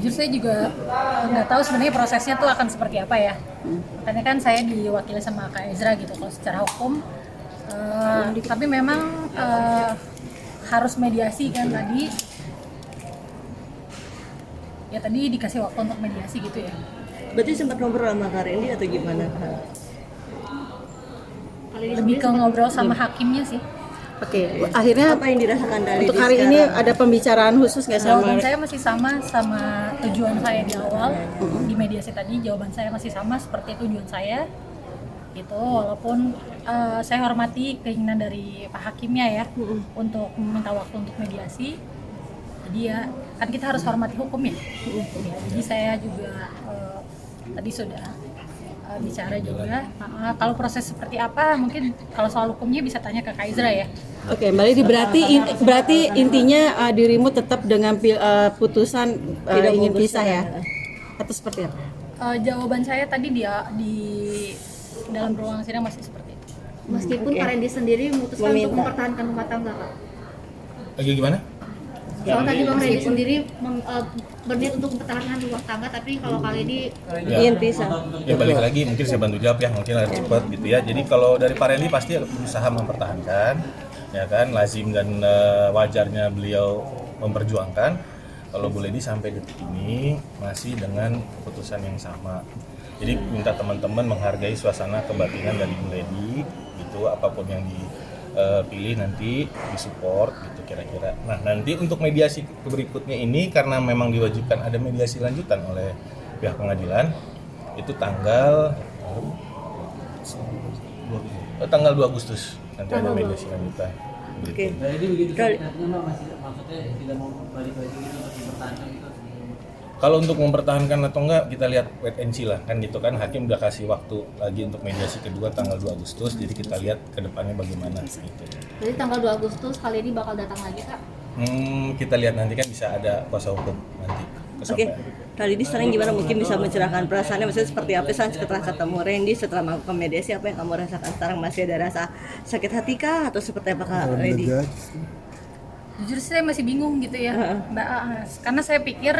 Jujur saya juga nggak tahu sebenarnya prosesnya tuh akan seperti apa ya. Makanya kan saya diwakili sama Kak Ezra gitu kalau secara hukum. Tapi memang harus mediasi kan tadi. Ya tadi dikasih waktu untuk mediasi gitu ya. Berarti sempat ngobrol sama Kak Randy atau gimana? Lebih ke ngobrol sama hakimnya sih. Oke, akhirnya Apa yang dirasakan dari untuk hari ini ada pembicaraan khusus nggak Jawaban sama? saya masih sama tujuan saya di awal di mediasi tadi. Jawaban saya masih sama seperti tujuan saya gitu, walaupun saya hormati keinginan dari Pak Hakimnya ya untuk meminta waktu untuk mediasi. Jadi ya kan kita harus hormati hukum ya. Ya, jadi saya juga tadi sudah bicara juga. Kalau proses seperti apa mungkin kalau soal hukumnya bisa tanya ke Kak Ezra ya. Oke, Mbak Lidi, berarti intinya dirimu tetap dengan putusan ingin pisah ya? Atau seperti apa? Jawaban saya tadi dia di dalam ruang sidang masih seperti itu. Meskipun Pak Randy sendiri memutuskan untuk mempertahankan rumah tangga, Kak. Lagi gimana? Soal tadi Bang Randy sendiri berniat untuk mempertahankan rumah tangga, tapi kalau kali ini ingin pisah. Ya balik lagi, mungkin saya bantu jawab ya, mungkin harus cepat gitu ya. Jadi kalau dari Pak Randy pasti berusaha mempertahankan, ya kan, lazim dan wajarnya beliau memperjuangkan. Kalau Bu Ledi sampai detik ini masih dengan keputusan yang sama. Jadi minta teman-teman menghargai suasana kebatinan dari Bu Ledi, gitu, apapun yang dipilih nanti disupport gitu kira-kira. Nah nanti untuk mediasi berikutnya ini karena memang diwajibkan ada mediasi lanjutan oleh pihak pengadilan, itu tanggal 2 Agustus nanti ada mediasi lanjutan. Oke. Jadi begitu artinya maksudnya tidak mau balik lagi gitu untuk mempertahankan itu. Kalau untuk mempertahankan atau enggak kita lihat wait and see lah kan gitu kan, hakim udah kasih waktu lagi untuk mediasi kedua tanggal 2 Agustus, jadi kita lihat ke depannya bagaimana gitu. jadi tanggal 2 Agustus kali ini bakal datang lagi, Kak. Kita lihat nanti kan bisa ada kuasa hukum nanti Oke, kesampaian. kali ini sekarang gimana mungkin bisa mencerahkan perasaannya, maksudnya seperti apa sih setelah ketemu Randy, setelah melakukan mediasi, apa yang kamu rasakan sekarang? Masih ada rasa sakit hati kah atau seperti apa Kak Randy? Jujur saya masih bingung gitu ya, Mbak, karena saya pikir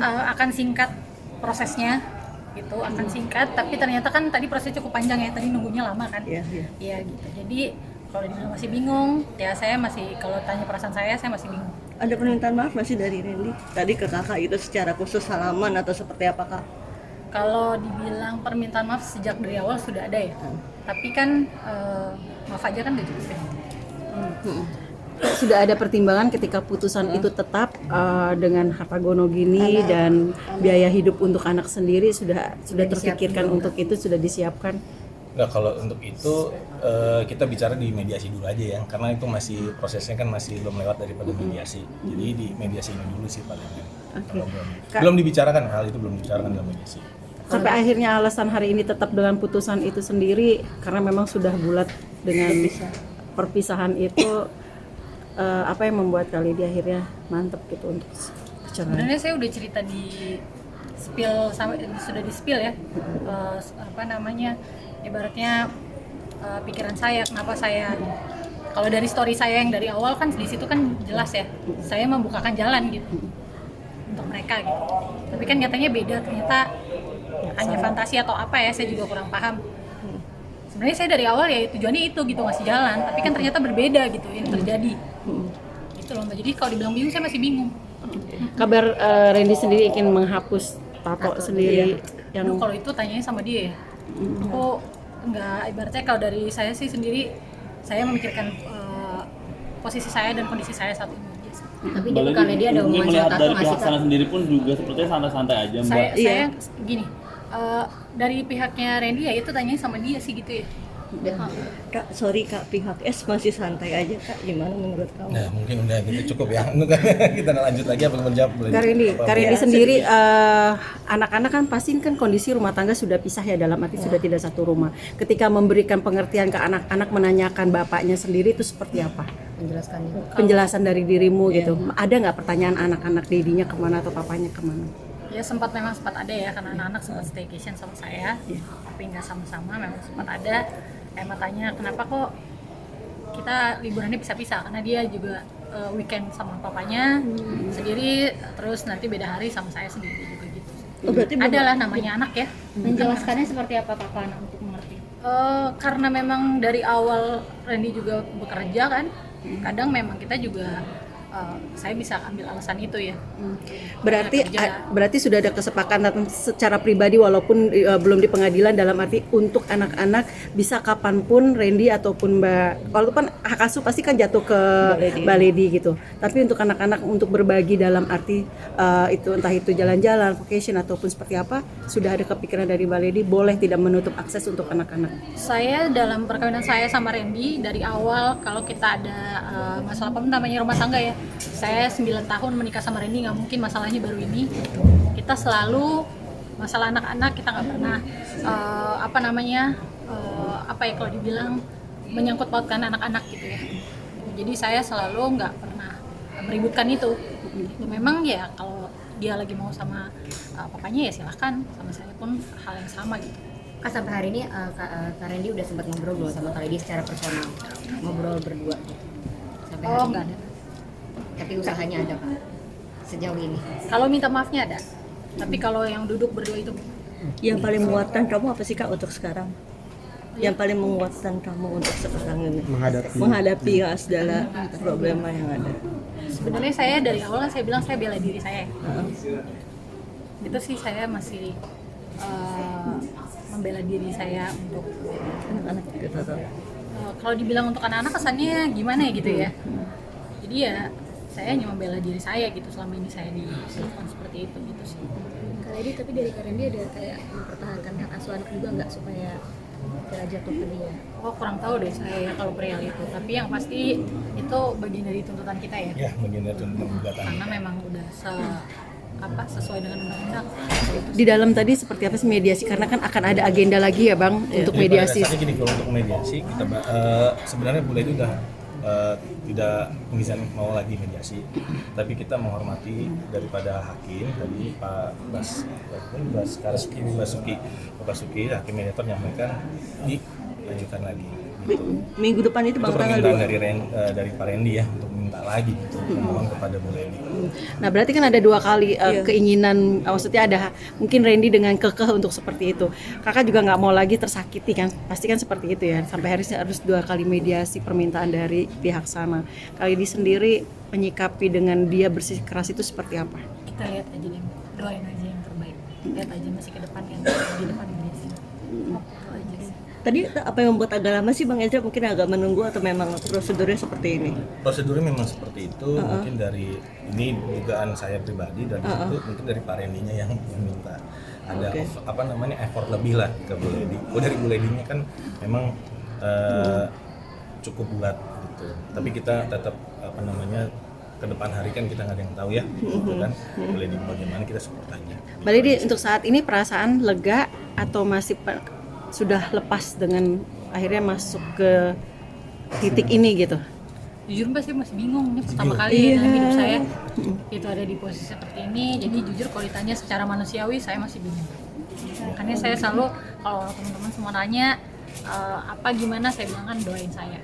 akan singkat prosesnya gitu, akan singkat, tapi ternyata kan tadi prosesnya cukup panjang ya, tadi nunggunya lama kan. Iya gitu. Jadi kalau dibilang masih bingung, ya saya masih, kalau tanya perasaan saya masih bingung. Ada permintaan maaf masih dari Randy tadi ke kakak itu secara khusus salaman atau seperti apa Kak? Kalau dibilang permintaan maaf sejak dari awal sudah ada ya, tapi kan maaf aja kan udah cukup ya. Sudah ada pertimbangan ketika putusan itu tetap dengan harta gono gini dan biaya hidup untuk anak sendiri sudah terpikirkan untuk itu, sudah disiapkan. Nggak, kalau untuk itu kita bicara di mediasi dulu aja ya, karena itu masih prosesnya kan masih belum lewat daripada mediasi. Jadi di mediasi ini dulu sih paling. Kalau belum dibicarakan, hal itu belum dibicarakan dalam mediasi. Sampai akhirnya alasan hari ini tetap dengan putusan itu sendiri karena memang sudah bulat dengan perpisahan itu. Apa yang membuat kali di akhirnya mantep gitu untuk bicara? Sebenarnya saya udah cerita di spill, sudah di spill ya, ibaratnya pikiran saya, kenapa saya, kalau dari story saya yang dari awal kan di situ kan jelas ya, saya membukakan jalan gitu untuk mereka gitu. Tapi kan nyatanya beda, ternyata hanya fantasi atau apa ya, saya juga kurang paham. Sebenarnya saya dari awal ya tujuannya itu gitu, ngasih jalan, tapi kan ternyata berbeda gitu yang terjadi. Gitu loh Mbak. Jadi kalau dibilang bingung saya masih bingung. Kabar Randy sendiri ingin menghapus tato sendiri yang Aduh, kalau itu tanyanya sama dia ya. Aku enggak, ibaratnya kalau dari saya sih sendiri, saya memikirkan posisi saya dan kondisi saya saat ini. Tapi di bukannya dia ada hubungan melihat sama dari tato nggak pihak sih, sana Kak? sendiri pun juga sepertinya santai-santai aja Mbak. Saya gini, dari pihaknya Randy ya itu tanyanya sama dia sih gitu ya. Kak, sorry Kak, pihak S masih santai aja Kak, gimana menurut kamu? Nah mungkin udah gitu cukup ya. Kita lanjut lagi apa menjawab? Karini sendiri anak-anak kan pasti kan kondisi rumah tangga sudah pisah ya, dalam arti sudah tidak satu rumah. Ketika memberikan pengertian ke anak-anak, menanyakan bapaknya sendiri itu seperti apa? Penjelasan dari dirimu gitu. Ada nggak pertanyaan anak-anak dedinya kemana atau papanya kemana? Ya memang sempat ada ya, karena anak-anak sempat staycation sama saya, tapi nggak sama-sama, memang sempat ada. Emang tanya kenapa kok kita liburannya pisah-pisah, karena dia juga weekend sama papanya sendiri, terus nanti beda hari sama saya sendiri juga gitu. Oh, berarti Adalah namanya anak ya. Menjelaskannya seperti apa kakak anak untuk mengerti? Karena memang dari awal Randy juga bekerja kan, kadang memang kita juga saya bisa ambil alasan itu ya. Berarti sudah ada kesepakatan secara pribadi walaupun belum di pengadilan, dalam arti untuk anak-anak bisa kapanpun Randy ataupun Mbak, walaupun hak asuh pasti kan jatuh ke Mbak Lady gitu. Tapi untuk anak-anak untuk berbagi dalam arti itu entah itu jalan-jalan, vacation ataupun seperti apa, sudah ada kepikiran dari Mbak Lady boleh tidak menutup akses untuk anak-anak. Saya dalam perkawinan saya sama Randy dari awal, kalau kita ada masalah apa namanya rumah tangga ya, saya 9 tahun menikah sama Randy, nggak mungkin masalahnya baru ini. Kita selalu masalah anak-anak kita nggak pernah apa ya kalau dibilang menyangkut pautkan anak-anak gitu ya. Jadi saya selalu nggak pernah meributkan itu. Memang ya kalau dia lagi mau sama papanya ya silahkan, sama saya pun hal yang sama gitu. Kak, sampai hari ini Kak Randy udah sempat ngobrol belum sama Kak Lady secara personal, ngobrol berdua gitu sampai hari ini? Nggak ada. Tapi usahanya ada Kak sejauh ini. Kalau minta maafnya ada, tapi kalau yang duduk berdua itu yang paling menguatkan kamu apa sih Kak untuk sekarang? Yang paling menguatkan kamu untuk sekarang ini menghadapi segala problema yang ada. sebenarnya saya dari awal kan saya bilang saya bela diri saya. Itu sih saya masih membela diri saya untuk Anak-anak gitu tuh. kalau dibilang untuk anak-anak kesannya gimana ya gitu ya. Jadi ya saya hanya membela diri saya gitu, selama ini saya dilakukan seperti itu gitu sih. Kak Lady, tapi dari Kak Randy ada kayak mempertahankan hak asuh anak juga nggak supaya tidak jatuh ke dia? Oh kurang tahu deh saya ya kalau perihal itu, tapi yang pasti itu bagian dari tuntutan kita ya. Ya, bagian dari tuntutan gugatan. Karena memang udah sesuai dengan undang-undang. Di dalam tadi seperti apa sih mediasi, karena kan akan ada agenda lagi ya Bang untuk Jadi mediasi. pada dasarnya gini, kalau untuk mediasi kita sebenarnya Bu Lady udah tidak mengizinkan mau lagi mediasi, tapi kita menghormati daripada hakim tadi Pak Basuki hakim mediator menyampaikan dilanjutkan lagi gitu. Minggu depan itu Itu Bang tanggal permintaan dari Pak Randy ya untuk minta lagi gitu, memohon kepada Bu Lady. Nah berarti kan ada dua kali keinginan, maksudnya ada mungkin Randy dengan kekeh untuk seperti itu. Kakak juga nggak mau lagi tersakiti kan, pasti kan seperti itu ya. Sampai harus 2 kali mediasi permintaan dari pihak sana. Kali ini sendiri menyikapi dengan dia bersikeras itu seperti apa? Kita lihat aja deh, doain aja yang terbaik. Lihat aja masih ke depan yang di depan mediasi. Itu aja sih. Tadi apa yang membuat agak lama sih Bang Ezra, mungkin agak menunggu atau memang prosedurnya seperti ini? Prosedurnya memang seperti itu, mungkin dari ini dugaan saya pribadi dan itu mungkin dari Pak Randy-nya yang meminta ada effort lebih lah ke Bu Lady. Dari Bu Lady-nya kan memang cukup bulat gitu. Tapi kita tetap ke depan hari kan kita nggak ada yang tahu ya, gitu kan. Bu Lady bagaimana kita support aja. Mbak Lady, untuk saat ini perasaan lega atau masih sudah lepas dengan akhirnya masuk ke titik ini gitu? Jujur Mbak, saya masih bingung, ini pertama kali dalam hidup saya itu ada di posisi seperti ini. Jadi jujur kalau ditanya secara manusiawi saya masih bingung. Makanya saya selalu kalau teman-teman semua nanya apa gimana, saya bilang kan doain saya.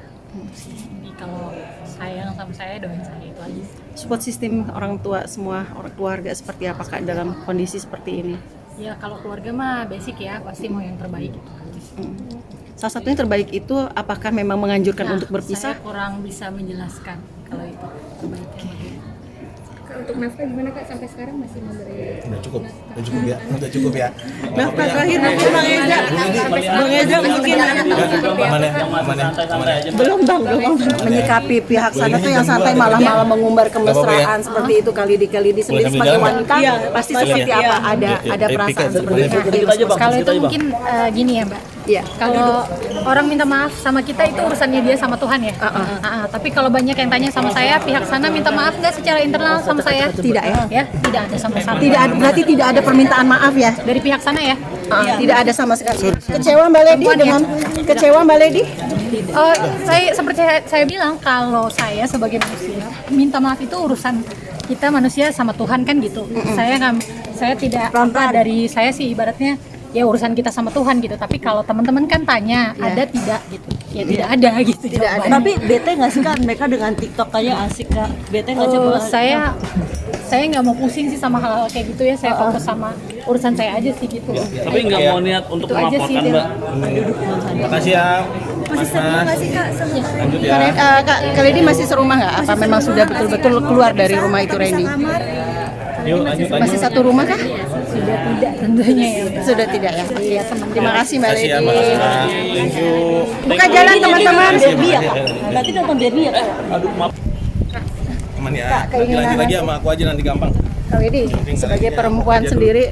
Jadi kalau sayang sama saya, doain saya, itu aja. Support sistem orang tua, semua orang keluarga seperti apa Kak dalam kondisi seperti ini? Ya kalau keluarga mah basic ya, pasti mau yang terbaik gitu. Salah satunya terbaik itu apakah memang menganjurkan untuk berpisah? Saya kurang bisa menjelaskan kalau itu terbaiknya bagaimana. Untuk nafkah gimana Kak, sampai sekarang masih memberi? Udah cukup ya. Nafkah terakhir mungkin Bang Ezra. Bang Ezra mungkin Santai-santai aja. Belum Bang. Menyikapi pihak sana tuh yang santai malah mengumbar kemesraan seperti itu. Kali di sendiri sebagai wanita pasti seperti apa, ada perasaan seperti itu. Kalau itu mungkin gini ya Mbak. Iya. Kalau orang minta maaf sama kita itu urusannya dia sama Tuhan ya. Tapi kalau banyak yang tanya sama saya, pihak sana minta maaf nggak secara internal sama saya? Tidak ya? Ya, tidak ada sama sekali. Berarti tidak ada permintaan maaf ya? Dari pihak sana ya? Tidak ada sama sekali. Kecewa Mbak Lady? Saya seperti saya bilang, kalau saya sebagai manusia minta maaf itu urusan kita manusia sama Tuhan kan gitu. Saya tidak dari saya sih ibaratnya ya urusan kita sama Tuhan gitu. Tapi kalau teman-teman kan tanya ada tidak gitu. ya tidak ada gitu. Tidak ada. jawabannya. Tapi bete nggak sih Kak mereka dengan TikTok kayak asik Kak? Bete nggak sih? Oh, saya nggak mau pusing sih sama hal kayak gitu ya, saya fokus sama urusan saya aja sih gitu. Tapi nggak mau niat untuk Itu aja sih melaporkan, dia. Mbak. Makasih ya. Masih seru nggak sih Kak? Lanjut ya. Kak Lady masih serumah nggak? Apa memang sudah betul-betul keluar dari rumah itu Randy? Yuk lanjut Masih satu rumah kah? Sudah tidak tentunya ya. Sudah tidak ya? Iya, terima kasih Mbak Makasih ya, Lady. makasih ya. Thank you. Buka jalan teman-teman. Derby ya Kak? Berarti nonton derby ya Kak? Aduh, maaf. Aman ya. Nanti lanjut lagi sama aku aja nanti gampang. Kak Lady, sebagai perempuan sendiri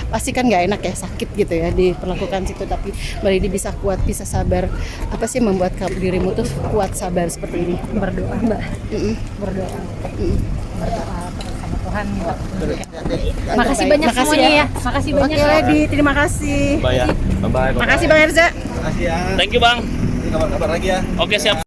pasti kan nggak enak ya, sakit gitu ya diperlakukan situ, tapi Mbak Lady bisa kuat, bisa sabar. Apa sih membuat kamu dirimu tuh kuat sabar seperti ini? Berdoa Mbak, berdoa. Berdoa sama Tuhan. Makasih banyak Makasih semuanya ya. ya. Makasih banyak. Oke Lady, terima kasih. Bye ya. Bye bye. Makasih Bang Erza. Makasih ya. Thank you, Bang. Kabar-kabar lagi ya. Oke, siap.